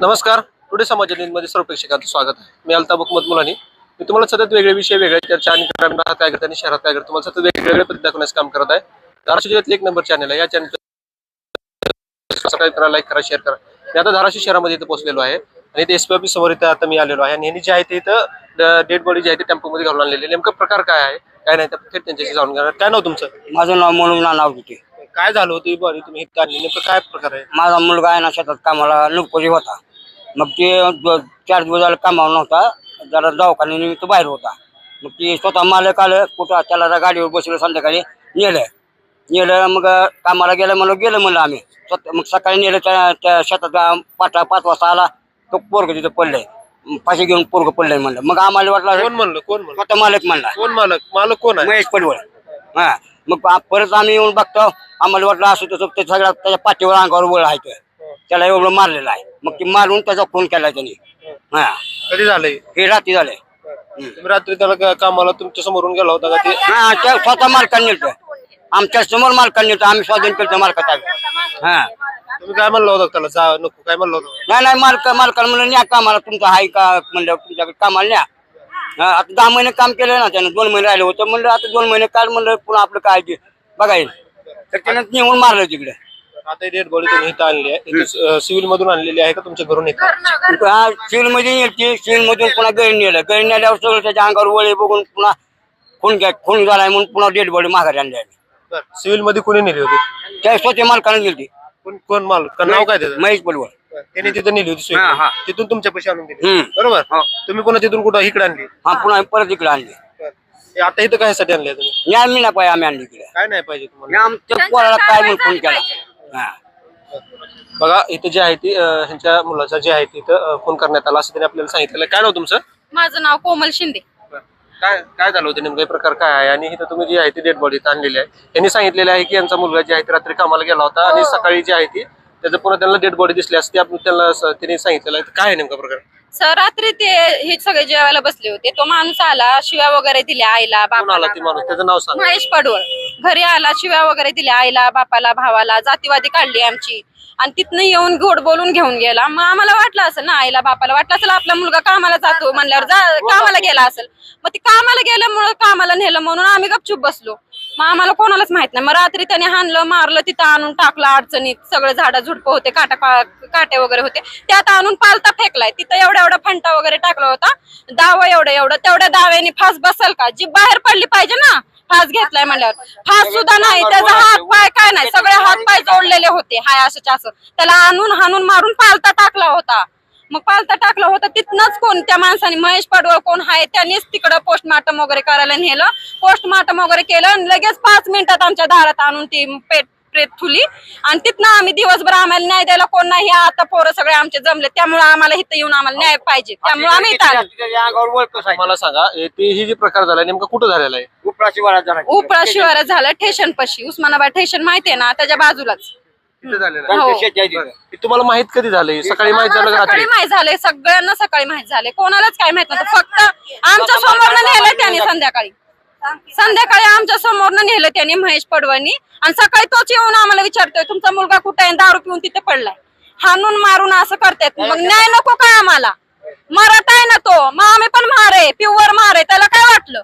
नमस्कार. टुडे समाचार न्यूजमध्ये सर्व प्रेक्षकांचं स्वागत आहे. मी अल्ताफ हुकमत मुलानी. मी तुम्हाला सतत वेगळे विषय, वेगळ्या चर्चा आणि ग्रामीण भागात काय घडतं आणि शहरात काय घडतं तुम्हाला सतत वेगवेगळे पद्धती दाखवण्याचं काम करत आहे. धाराशिव जिल्ह्यातलं एक नंबर चॅनल आहे. या चॅनल सबस्क्राईब करा, लाईक करा, शेअर करा. मी आता धाराशिव शहरामध्ये इथं पोहोचलेलो आहे आणि इथे एसपी ऑफिस समोर इथं आता मी आलेलो आहे आणि जी आहे ते इथं डेड बॉडी जी आहे ती टेम्पोमध्ये घालून आणलेली. नेमकं प्रकार काय आहे काय नाही थेट त्यांच्याशी जाणून घेणार. काय नाव तुमचं? माझं नाव मुलगा नाव होते. काय झालं होती बॉडी तुम्ही इथं आणली, नेमकं काय प्रकार आहे? माझा मुलगा आहे ना शेतात कामाला नुकपोजी होता. मग ते 4 दिवस झालं कामावर नव्हता, जरा दवाखान्यानिमित्त बाहेर होता. मग ते स्वतः मालक आलं, कुठं त्याला गाडीवर बसलं, संध्याकाळी नेलं मग कामाला गेलं म्हणलं आम्ही स्वतः. मग सकाळी नेलं त्या शेतात 5 वाजता आला. तो पोरग तिथं पडलंय, फाशी घेऊन पोरग पडलंय म्हणलं. मग आम्हाला वाटलं कोण म्हणलं स्वतः मालक म्हणला. कोण मालक कोण आहे? महेश पडवळ. हा मग परत आम्ही येऊन बघतो, आम्हाला वाटलं असं तसं ते सगळ्या त्याच्या पाठीवर अंगावर वळ आहे, त्याला एवढं मारलेलं आहे. मग ते मारून त्याचा खून केला त्यांनी. हा कधी झालंय हे रात्री झालंय. तुम्ही रात्री त्याला कामाला तुमच्या समोरून गेला होता का ते? हा त्या स्वतः मालकांनी नेलं, आमच्या समोर मालकांनी नेलं, आम्ही स्वाधीन केलं मालकाचा. हा तुम्ही काय म्हणलं होतं त्याला जा नको काय म्हणलं होतं? नाही मालकाला म्हणलं न्या कामाला, तुमचं आहे का म्हणलं, तुमच्याकडे कामाला न्या. आता 10 महिने काम केलं ना त्यानं, 2 महिने राहिले होतं. म्हणलं आता 2 महिने काल म्हणलं पुन्हा आपलं काय बघायला, तर त्यानं नेऊन मारलं तिकडे. आता डेड बॉडी तुम्ही इथं आणली आहे, सिव्हिल मधून आणलेली आहे का तुमच्या घरून येतात? सिव्हिल मध्ये नेली, सिव्हिल मधून पुन्हा गैर नेल्यावर सगळं त्याच्या अंगावर वळे बघून पुन्हा खून झालाय म्हणून पुन्हा डेड बॉडी माघारी आणली. सिव्हिल मध्ये कोणी नेली होती? त्या स्वतः मालकाने नेली. कोण मालक नाव काय त्याचं? महेश पडवळ. त्याने तिथं नेली होती हा, हा. तिथून तुमच्या पैसे आणून दिले बरोबर? तुम्ही पुन्हा तिथून कुठं इकडे आणली? हा पुन्हा परत इकडे आणली. आता इथं कशासाठी आणले तुम्ही? न्याय मिळणार पाहिजे, आम्ही आणली इकडे. काय नाही पाहिजे तुम्हाला? आमच्या पोराला काय म्हणून फोन केला. बघा इथं जे आहे ती ह्यांच्या मुलाचा जे आहे तिथं फोन करण्यात आला असं त्यांनी आपल्याला सांगितलेलं. काय नाव तुमचं? माझं नाव कोमल शिंदे. काय झालं होतं नेमका प्रकार काय आहे? आणि इथं तुम्ही जी आहे ती डेड बॉडी आणलेली आहे, त्यांनी सांगितलेलं आहे की यांचा मुलगा जे आहे ते रात्री कामाला गेला होता आणि सकाळी जी आहे ती त्याचं पुन्हा त्यांना डेड बॉडी दिसली असते. आपण त्यांना त्यांनी सांगितलेलं आहे. काय आहे नेमका प्रकार? सर रात्री ते हे सगळे जेवायला बसले होते, तो माणूस आला, शिव्या वगैरे दिल्या आईला कोण आला बापाला. ती माणूस? त्याचं नाव सांग. महेश पडवळ घरी आला, शिव्या वगैरे दिल्या आईला बापाला भावाला, जातीवादी काढली आमची. आणि तिथनं येऊन गोड बोलून घेऊन गेला. मग आम्हाला वाटलं असेल ना, आईला बापाला वाटलं असेल आपला मुलगा कामाला जातो म्हणल्यावर कामाला गेला असेल. मग ते कामाला गेल्यामुळं कामाला नेलं म्हणून आम्ही गपचूप बसलो. मग आम्हाला कोणालाच माहित नाही. मग रात्री त्याने हाणलं मारलं, तिथं आणून टाकलं अडचणीत. सगळं झाडं झुडपं होते, काटे वगैरे होते, त्यात आणून पालता फेकलाय. तिथं एवढा फंटा वगैरे टाकला होता. दावा एवढं तेवढ्या दाव्याने फास बसल का? जी बाहेर पडली पाहिजे ना, फास घेतलाय म्हणल्यावर. फास सुद्धा नाही, त्याचा हात पाय काय नाही, सगळे हात पाय जोडलेले होते. हाय असं त्याला हाणून मारून पालता टाकला होता. मग पालता टाकला होता तिथनच कोण त्या माणसाने, महेश पडवळ कोण आहे त्यानेच तिकडं पोस्टमार्टम वगैरे करायला नेलं. पोस्टमार्टम वगैरे केलं आणि लगेच 5 मिनिटात आमच्या दारात आणून ती प्रेत ठुली. आणि तिथनं आम्ही दिवसभर आम्हाला न्याय द्यायला कोण नाही, आता पोरं सगळे आमचे जमले, त्यामुळे आम्हाला इथं येऊन आम्हाला न्याय पाहिजे, त्यामुळे आम्ही इथं आलो. मला सांगा ही जी प्रकार झाला नेमका कुठं झालेला आहे? उपरा शिवारात झालं, ठेशन पशी, उस्मानाबाद ठेशन माहितीये ना, त्याच्या बाजूलाच. तुम्हाला माहित कधी झालंय? सकाळी माहित झालं का रात्री? सकाळी माहित झाले, सगळ्यांना सकाळी माहित झाले, कोणालाच काय माहित नव्हतं. फक्त आमच्या समोर नेलं त्याने, संध्याकाळी आमच्या समोर नेलं त्याने महेश पडवळनी. आणि सकाळी तोच येऊन आम्हाला विचारतोय तुमचा मुलगा कुठे आहे, दारू पिऊन तिथे पडलाय. हाणून मारून असं करतात. मग न्याय नको काय आम्हाला? मरत आहे ना तो, मग आम्ही पण मारे, प्युअर मारे, त्याला काय वाटलं?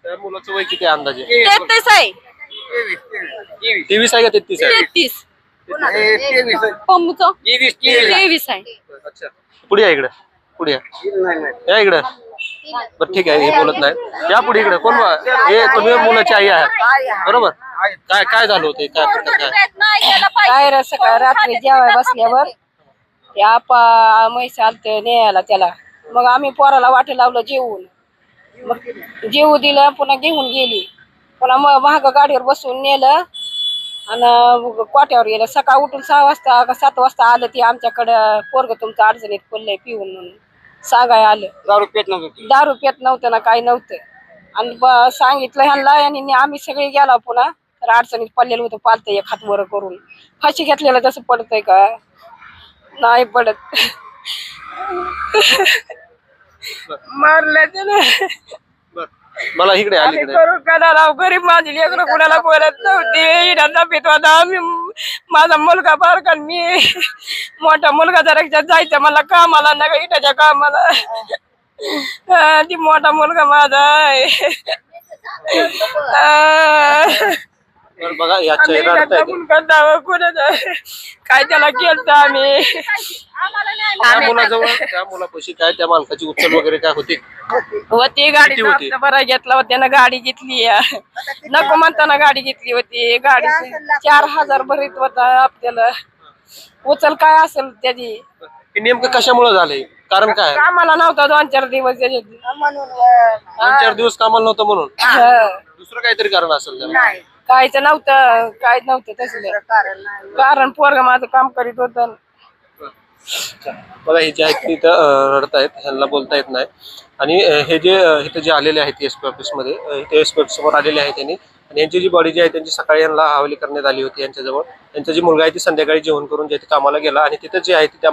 त्या मुलाचं वय किती अंदाजे? 33 आहे. 23 आहे का 33 आहे? 33. पम्मूचं 23 आहे. अच्छा, पुढे या इकडे, पुढे या इकडे. बरं ठीक आहे, हे बोलत नाही. या पुढे इकडे. कोण हे? तुम्ही मुलाची आई आहे बरोबर? काय झालं होतं? काय प्रकार काय रात्री जेवाय बसल्यावर ते आपा म्हैस आलते न्यायला त्याला. मग आम्ही पोराला वाट लावलं जेवून, मग जेवू दिलं, पुन्हा घेऊन गेली. पुन्हा मग महाग गाडीवर बसून नेलं आणि कोट्यावर गेलं. सकाळ उठून 6 वाजता का 7 वाजता आलं ती आमच्याकडं, पोरग तुमचं अडचणीत पडलंय पिऊन म्हणून सांगाय आलं. दारू पेत नव्हतं ना, काही नव्हतं. आणि सांगितलं ह्यांना आणि आम्ही सगळे गेला. पुन्हा तर अडचणीत पडलेलं होतं, पालतं एक हात वर करून. फाशी घेतलेलं तसं पडतंय का? नाही पडत. मारलं त्याला. मला इकडे आली करून करायला गरीब माझी लेकरं कुणाला बोलत नव्हती. तब्येत होता, आम्ही माझा मुलगा बारका आणि मी मोठा मुलगा जरा जायचं मला कामाला नका इटाच्या कामाला. ती मोठा मुलगा माझा आहे. तर बघा या चेहरा काय त्याला केलं आम्ही. त्या मुलाजवळ त्या मुलापाशी काय त्या मालकाची उचल वगैरे काय होती? होती गाडी हप्ता बरा घेतला होता त्यानं गाडी घेतली. नको म्हणताना गाडी घेतली होती. गाडी 4,000 भरीत होता हप्त्याला. उचल काय असेल त्याची. हे नेमकं कशामुळे झालंय? कारण काय? कामाला नव्हता 2-4 दिवस त्याच्यात. 2-4 दिवस कामाला नव्हतं म्हणून दुसरं काहीतरी कारण असेल त्याला. कायच नव्हतं, काय नव्हतं तसलं कारण. पोरगा माझं काम करीत होत. बघा हे जे आहेत ते इथं रडतायत, ह्यांना बोलता येत नाही. आणि हे जे इथं जे आलेले आहेत एसपी ऑफिसमध्ये, इथे एसपी ऑफिस समोर आलेले आहेत त्यांनी. आणि यांची जी बॉडी जी आहे त्यांची सकाळी यांना हवाली करण्यात आली होती यांच्याजवळ. त्यांचा जी मुलगा आहे ती संध्याकाळी जेवण करून जे कामाला गेला आणि तिथं जे आहे त्या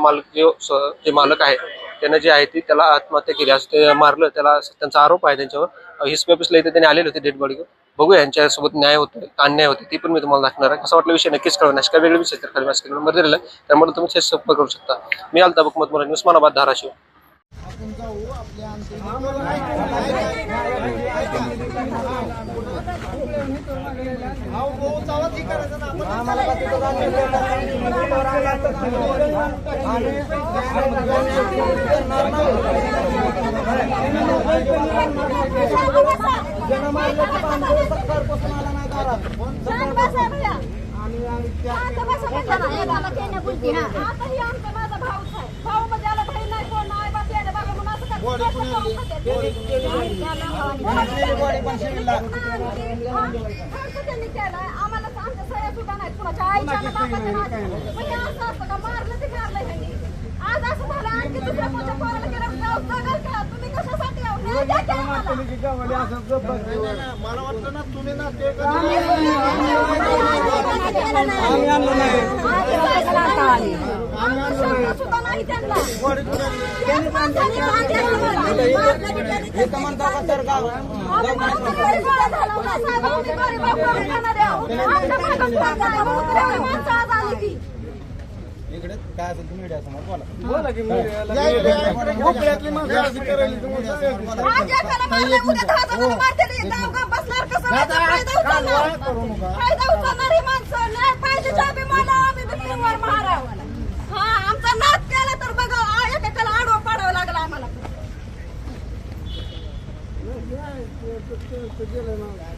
जे मालक आहे त्यानं जे आहे ती त्याला आत्महत्या केली असं ते मारलं. त्याला त्यांचा आरोप आहे त्यांच्यावर. एसपी ऑफिसला इथे त्यांनी आलेले होते डेड बॉडी. बघूया यांच्यासोबत न्याय होतोय का अन्याय होते ती पण मी तुम्हाला दाखवणार आहे. कसं वाटलं विषय नक्कीच कळवण्यास काय वेगळे विषय तर खाली माझ्या स्क्रीनवर नंबर दिलेला आहे, त्यामुळे तुम्ही संपर्क करू शकता. मी अल्ताफ मुलानी, उस्मानाबाद, धाराशिव. मला वाटतं ना तुम्ही ना ते इकडे काय असेल तुम्ही मीडिया समोर बोला की भोपळ्यातली माणसं अशी करायली आमचा नाद केला तर बघा एकेकाला आडवा पाडावं लागला आम्हाला.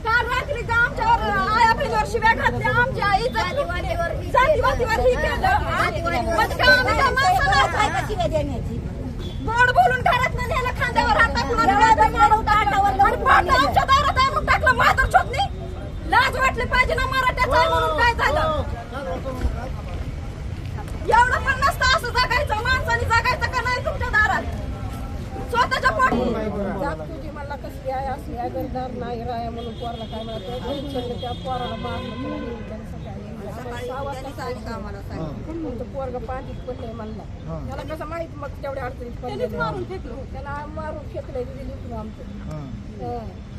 काल रात्री आमच्यावर आया बहिणीवर शिव्या घातल्या. आमच्या आईचं जातीवादीवर ही केलं. म्हणजे का आम्ही त्या माणसाला शिव्या देण्याची गोड बोलून घरात नेलं, खांद्यावर हात टाकून आमच्या दारात आणून टाकलं. माधुर छोटणी लाज वाटली पाहिजे ना मराठ्याचं आहे म्हणून. काय झालं एवढं पण नसतं असं जगायचं. माणसाने जगायचं का नाही तुमच्या दारात स्वतःच्या पोटी. तुझी मला कसली आहे असली आहे गरदार नाही राय म्हणून पोराला काय म्हणत त्या पोराला मारलं पोरग पाठीत पडलंय म्हणला. त्याला कसं माहित मग तेवढ्या अडचणीत पडले मारून फेकलं. त्याला मारून फेकलंय दिली आमचं.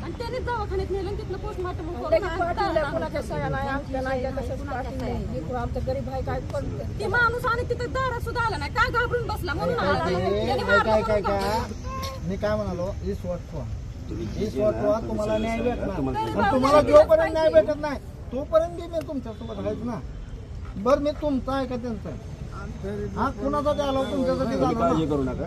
आणि त्याने दवाखान्यात नेलं तिथलं पोस्टमार्टम कुणाच्या सगळ्या नाही आमच्या नाही कसं पाठवलं. आमचं गरीब आहे काय पडलं ते माणूस आणि तिथं दारात सुद्धा आला नाही. काय घाबरून बसला म्हणून काय मी काय म्हणालो तुम्हाला न्याय भेटणार. तुम्हाला जोपर्यंत न्याय भेटत नाही तोपर्यंत मी तुमच्यासोबत राहायच ना. बरं मी तुमचा आहे का त्यांचा? हा कुणासाठी आलो तुमच्यासाठी करू नका.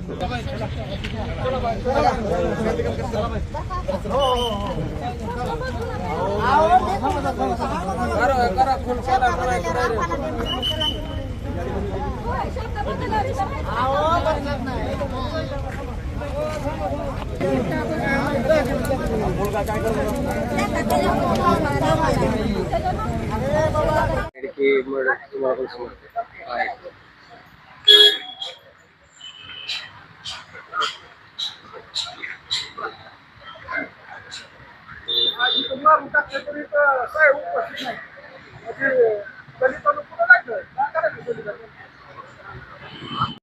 मारून टाकले तरी साहेब उपस्थित नाही. म्हणजे दलितांना कुठं जायचं काय करायचं?